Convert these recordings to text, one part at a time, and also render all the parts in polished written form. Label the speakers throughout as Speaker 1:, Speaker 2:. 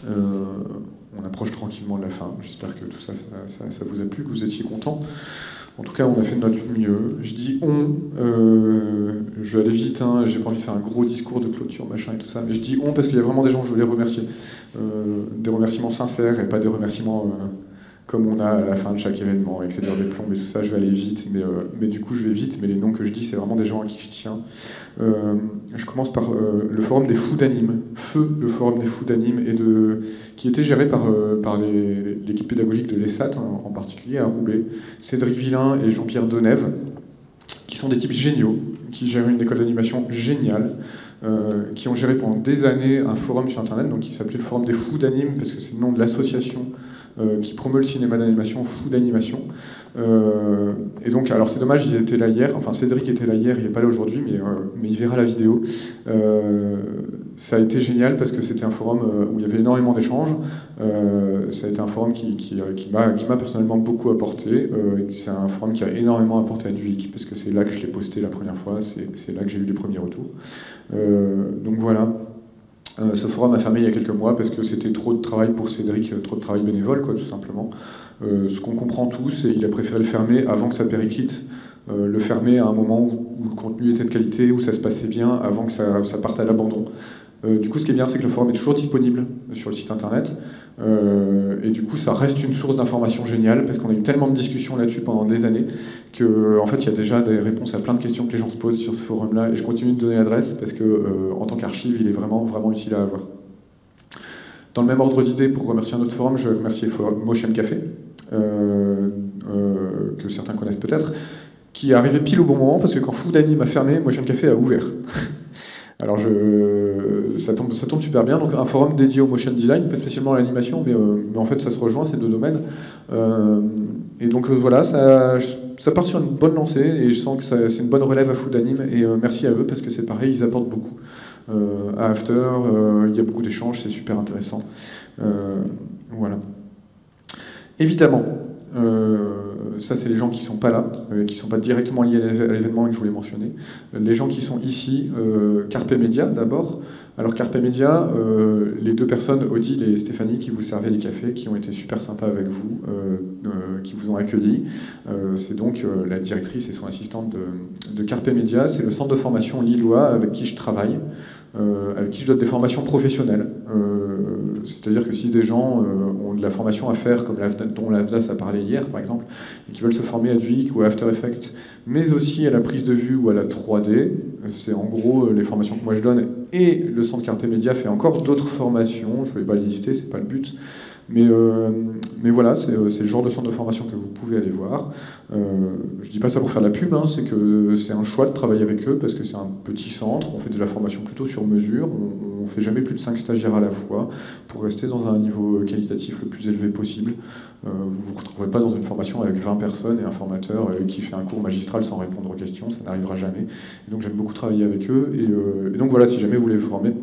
Speaker 1: On approche tranquillement de la fin. J'espère que tout ça, ça vous a plu, que vous étiez contents. En tout cas, on a fait de notre mieux. Je dis on, je vais aller vite, hein, j'ai pas envie de faire un gros discours de clôture, machin et tout ça, mais je dis on parce qu'il y a vraiment des gens que je voulais remercier. Des remerciements sincères et pas des remerciements comme on a à la fin de chaque événement, avec cette heure des plombes et tout ça. Je vais aller vite, mais du coup je vais vite, mais les noms que je dis, c'est vraiment des gens à qui je tiens. Je commence par le forum des fous d'anime, Feu, le forum des fous d'anime, qui était géré par l'équipe pédagogique de l'ESAT, hein, en particulier à Roubaix, Cédric Villain et Jean-Pierre Denève, qui sont des types géniaux, qui gèrent une école d'animation géniale, qui ont géré pendant des années un forum sur Internet, donc qui s'appelait le forum des fous d'anime, parce que c'est le nom de l'association qui promeut le cinéma d'animation, Fou d'animation. Et donc, alors c'est dommage, ils étaient là hier, enfin Cédric était là hier, il n'est pas là aujourd'hui, mais il verra la vidéo. Ça a été génial parce que c'était un forum où il y avait énormément d'échanges. Ça a été un forum qui m'a personnellement beaucoup apporté. C'est un forum qui a énormément apporté à Duik, parce que c'est là que je l'ai posté la première fois, c'est là que j'ai eu les premiers retours. Donc voilà. Ce forum a fermé il y a quelques mois parce que c'était trop de travail pour Cédric, trop de travail bénévole, quoi, tout simplement. Ce qu'on comprend tous, et il a préféré le fermer avant que ça périclite, le fermer à un moment où le contenu était de qualité, où ça se passait bien, avant que ça parte à l'abandon. Du coup, ce qui est bien, c'est que le forum est toujours disponible sur le site internet. Et du coup, ça reste une source d'information géniale, parce qu'on a eu tellement de discussions là-dessus pendant des années, qu'en fait, il y a déjà des réponses à plein de questions que les gens se posent sur ce forum-là, et je continue de donner l'adresse, parce que en tant qu'archive, il est vraiment, vraiment utile à avoir. Dans le même ordre d'idées, pour remercier un autre forum, je vais remercier Motion Café, que certains connaissent peut-être, qui est arrivé pile au bon moment, parce que quand Food Anime a fermé, Motion Café a ouvert. Alors ça tombe super bien, donc un forum dédié au motion design, pas spécialement à l'animation, mais en fait ça se rejoint, ces deux domaines. Et donc voilà, ça part sur une bonne lancée, et je sens que c'est une bonne relève à Food Anime, et merci à eux, parce que c'est pareil, ils apportent beaucoup. À After, il y a beaucoup d'échanges, c'est super intéressant. Voilà. Évidemment, ça c'est les gens qui ne sont pas là, qui ne sont pas directement liés à l'événement et que je voulais mentionner. Les gens qui sont ici, Carpe Media d'abord. Alors Carpe Media, les deux personnes, Odile et Stéphanie, qui vous servaient les cafés, qui ont été super sympas avec vous, qui vous ont accueillis. C'est donc la directrice et son assistante de Carpe Media. C'est le centre de formation lillois avec qui je travaille. Avec qui je donne des formations professionnelles. C'est-à-dire que si des gens ont de la formation à faire, comme dont l'AFDAS a parlé hier par exemple, et qui veulent se former à Duik ou à After Effects, mais aussi à la prise de vue ou à la 3D, c'est en gros les formations que moi je donne, et le centre Carpe Media fait encore d'autres formations, je ne vais pas les lister, c'est pas le but. Mais voilà, c'est le genre de centre de formation que vous pouvez aller voir. Je dis pas ça pour faire de la pub, hein, c'est que c'est un choix de travailler avec eux parce que c'est un petit centre, on fait de la formation plutôt sur mesure, on fait jamais plus de 5 stagiaires à la fois pour rester dans un niveau qualitatif le plus élevé possible. Vous vous retrouverez pas dans une formation avec 20 personnes et un formateur qui fait un cours magistral sans répondre aux questions, ça n'arrivera jamais. Et donc j'aime beaucoup travailler avec eux, et donc voilà, si jamais vous voulez vous former,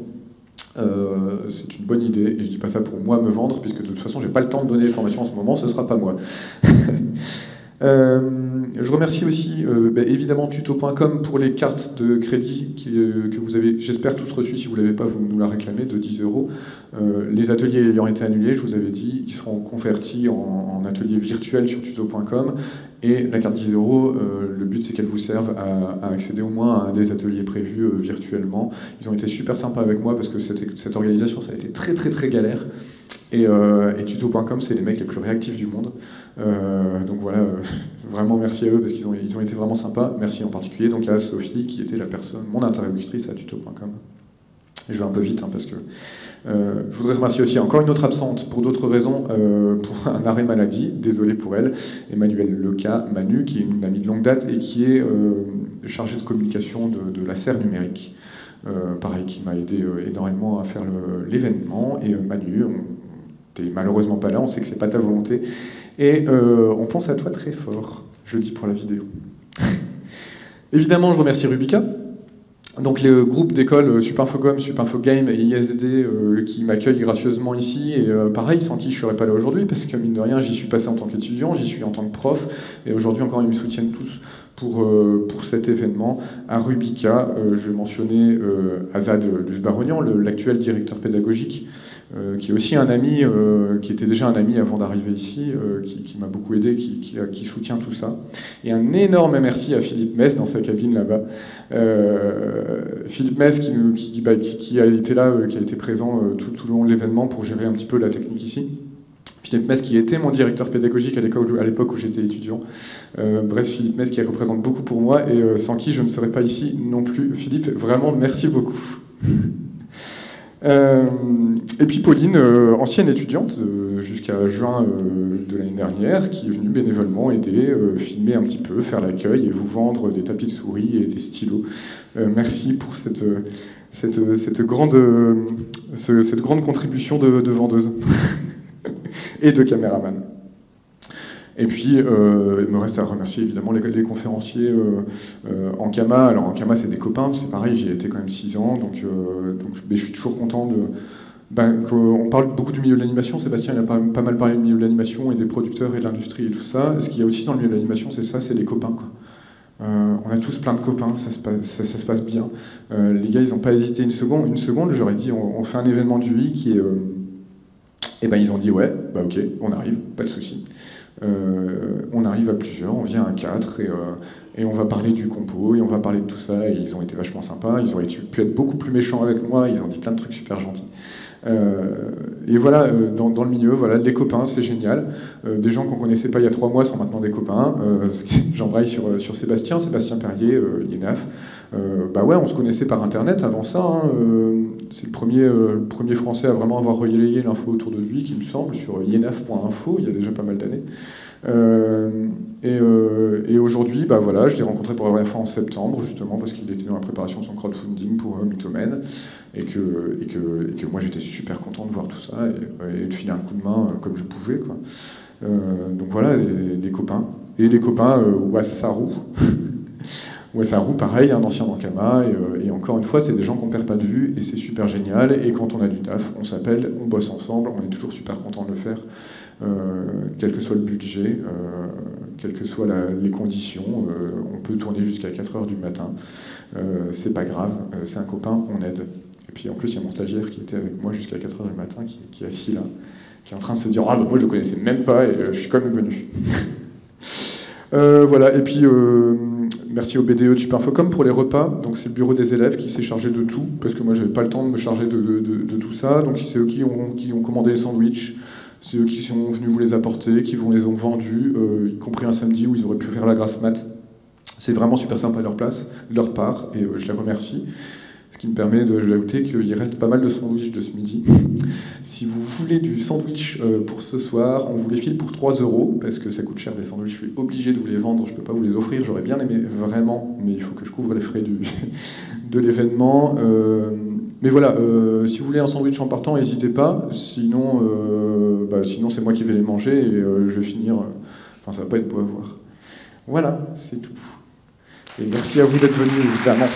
Speaker 1: c'est une bonne idée, et je dis pas ça pour moi me vendre, puisque de toute façon j'ai pas le temps de donner les formations en ce moment, ce sera pas moi. Je remercie aussi évidemment tuto.com pour les cartes de crédit que vous avez, j'espère, tous reçues. Si vous ne l'avez pas, vous nous la réclamez, de 10 €. Les ateliers ayant été annulés, je vous avais dit, ils seront convertis en ateliers virtuels sur tuto.com, et la carte 10 €, le but c'est qu'elle vous serve à accéder au moins à un des ateliers prévus virtuellement. Ils ont été super sympas avec moi parce que cette organisation, ça a été très très très galère. Et tuto.com, c'est les mecs les plus réactifs du monde. Donc voilà, vraiment merci à eux parce qu'ils ont été vraiment sympas. Merci en particulier donc à Sophie qui était mon interlocutrice à tuto.com. Je vais un peu vite hein, parce que je voudrais remercier aussi encore une autre absente pour d'autres raisons, pour un arrêt maladie, désolé pour elle, Emmanuelle Leca, Manu, qui est une amie de longue date et qui est chargée de communication de la serre numérique. Pareil, qui m'a aidé énormément à faire l'événement. Et Manu, t'es malheureusement pas là, on sait que c'est pas ta volonté. Et on pense à toi très fort, je le dis pour la vidéo. Évidemment, je remercie Rubica, donc le groupe d'école Supinfogom, Supinfogame et ISD qui m'accueillent gracieusement ici, et pareil, sans qui je ne serais pas là aujourd'hui, parce que mine de rien, j'y suis passé en tant qu'étudiant, j'y suis en tant que prof, et aujourd'hui encore, ils me soutiennent tous pour cet événement. À Rubica, je mentionnais Azad Luz-Barognan, l'actuel directeur pédagogique, qui est aussi un ami, qui était déjà un ami avant d'arriver ici, qui m'a beaucoup aidé, qui soutient tout ça. Et un énorme merci à Philippe Metz dans sa cabine là-bas. Philippe Metz qui a été là, qui a été présent tout le long de l'événement pour gérer un petit peu la technique ici. Philippe Metz qui était mon directeur pédagogique à l'époque où j'étais étudiant. Bref, Philippe Metz qui représente beaucoup pour moi et sans qui je ne serais pas ici non plus. Philippe, vraiment merci beaucoup. Et puis Pauline, ancienne étudiante jusqu'à juin de l'année dernière, qui est venue bénévolement aider, filmer un petit peu, faire l'accueil et vous vendre des tapis de souris et des stylos. Merci pour cette grande contribution de vendeuse et de caméraman. Et puis, il me reste à remercier évidemment les conférenciers en Kama. Alors en Kama, c'est des copains, c'est pareil, j'y ai été quand même 6 ans, donc je suis toujours content on parle beaucoup du milieu de l'animation. Sébastien il a pas mal parlé du milieu de l'animation et des producteurs et de l'industrie et tout ça. Ce qu'il y a aussi dans le milieu de l'animation, c'est ça, c'est les copains, quoi. On a tous plein de copains, ça se passe bien. Les gars, ils n'ont pas hésité une seconde, j'aurais dit on fait un événement du UI qui est... et ben ils ont dit ouais, bah ok, on arrive, pas de souci. On arrive à plusieurs, on vient à 4 et on va parler du compo et on va parler de tout ça, et ils ont été vachement sympas, ils auraient pu être beaucoup plus méchants avec moi, ils ont dit plein de trucs super gentils. Et voilà, dans le milieu, voilà, les copains, c'est génial. Des gens qu'on connaissait pas il y a 3 mois sont maintenant des copains. J'embraye sur Sébastien Perrier, INAF. Bah ouais, on se connaissait par internet avant ça. Hein, c'est le premier français à vraiment avoir relayé l'info autour de lui, qui me semble, sur inaf.info, il y a déjà pas mal d'années. Et aujourd'hui, bah voilà, je l'ai rencontré pour la première fois en septembre, justement, parce qu'il était dans la préparation de son crowdfunding pour Mythomen, et que moi j'étais super content de voir tout ça, et de filer un coup de main comme je pouvais, quoi. Donc voilà, les copains. Et les copains Wassarou. Wassarou, pareil, un ancien d'Ankama, et encore une fois, c'est des gens qu'on perd pas de vue, et c'est super génial, et quand on a du taf, on s'appelle, on bosse ensemble, on est toujours super content de le faire. Quel que soit le budget, quelles que soient les conditions, on peut tourner jusqu'à 4h du matin, c'est pas grave, c'est un copain, on aide. Et puis en plus, il y a mon stagiaire qui était avec moi jusqu'à 4h du matin, qui est assis là, qui est en train de se dire « Ah bah moi je connaissais même pas et je suis quand même venu ». Voilà, et puis merci au BDE de Superinfocom pour les repas. Donc c'est le bureau des élèves qui s'est chargé de tout, parce que moi j'avais pas le temps de me charger de tout ça. Donc c'est eux qui ont commandé les sandwichs. C'est eux qui sont venus vous les apporter, qui vous les ont vendus, y compris un samedi où ils auraient pu faire la grasse mat. C'est vraiment super sympa de leur part, et je les remercie. Ce qui me permet d'ajouter qu'il reste pas mal de sandwichs de ce midi. Si vous voulez du sandwich pour ce soir, on vous les file pour 3 €, parce que ça coûte cher des sandwichs, je suis obligé de vous les vendre, je peux pas vous les offrir, j'aurais bien aimé vraiment, mais il faut que je couvre les frais de l'événement. Mais voilà, si vous voulez un sandwich en partant, n'hésitez pas, sinon c'est moi qui vais les manger, et je vais finir... Enfin, ça va pas être beau à voir. Voilà, c'est tout. Et merci à vous d'être venus, évidemment.